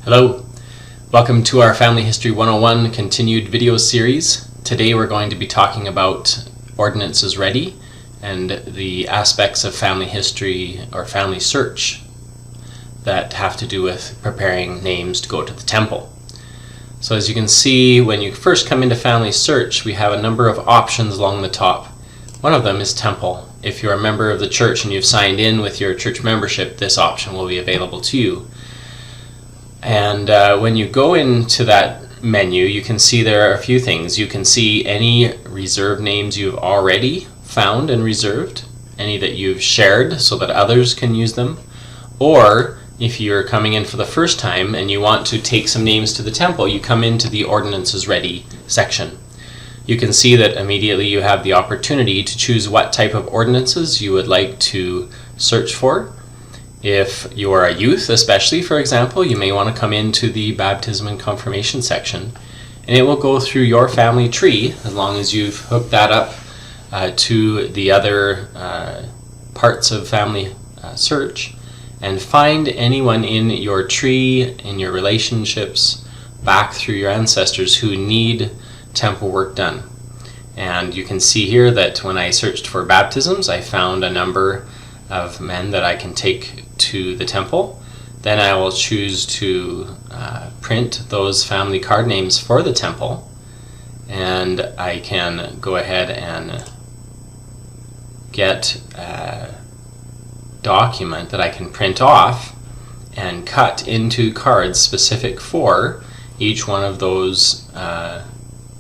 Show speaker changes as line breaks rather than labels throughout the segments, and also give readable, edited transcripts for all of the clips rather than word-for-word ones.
Hello, welcome to our Family History 101 continued video series. Today we're going to be talking about Ordinances Ready and the aspects of family history or family search that have to do with preparing names to go to the temple. So as you can see, when you first come into family search, we have a number of options along the top. One of them is temple. If you're a member of the church and you've signed in with your church membership, this option will be available to you. And when you go into that menu, you can see there are a few things. You can see any reserved names you've already found and reserved, any that you've shared so that others can use them, or if you're coming in for the first time and you want to take some names to the temple, you come into the Ordinances Ready section. You can see that immediately you have the opportunity to choose what type of ordinances you would like to search for. If you are a youth, especially, for example, you may want to come into the baptism and confirmation section, and it will go through your family tree as long as you've hooked that up to the other parts of family search, and find anyone in your tree, in your relationships, back through your ancestors who need temple work done. And you can see here that when I searched for baptisms, I found a number of men that I can take to the temple. Then I will choose to print those family card names for the temple, and I can go ahead and get a document that I can print off and cut into cards specific for each one of those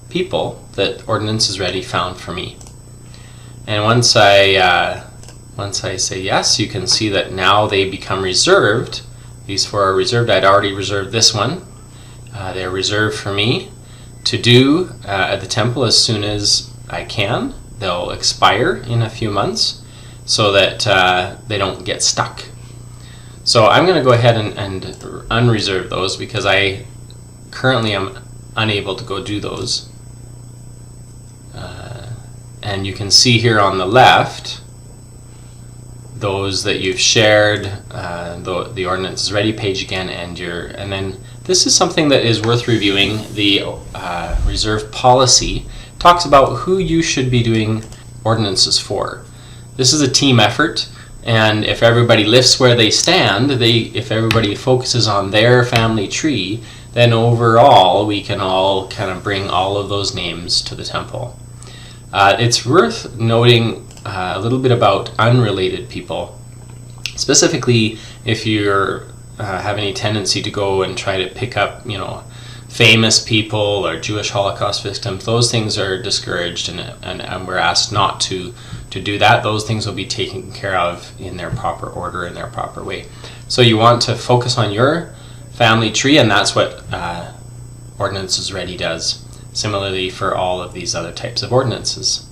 people that Ordinances Ready found for me. And once I say yes, you can see that now they become reserved. These four are reserved. I'd already reserved this one. They're reserved for me to do at the temple as soon as I can. They'll expire in a few months so that they don't get stuck. So I'm going to go ahead and unreserve those because I currently am unable to go do those. And you can see here on the left those that you've shared, the Ordinances Ready page again, and then this is something that is worth reviewing. The reserve policy talks about who you should be doing ordinances for. This is a team effort, and if everybody lifts where they stand, if everybody focuses on their family tree, then overall we can all kind of bring all of those names to the temple. It's worth noting a little bit about unrelated people, specifically if you have any tendency to go and try to pick up, famous people or Jewish Holocaust victims. Those things are discouraged, and we're asked not to do that. Those things will be taken care of in their proper order, in their proper way. So you want to focus on your family tree, and that's what Ordinances Ready does. Similarly for all of these other types of ordinances.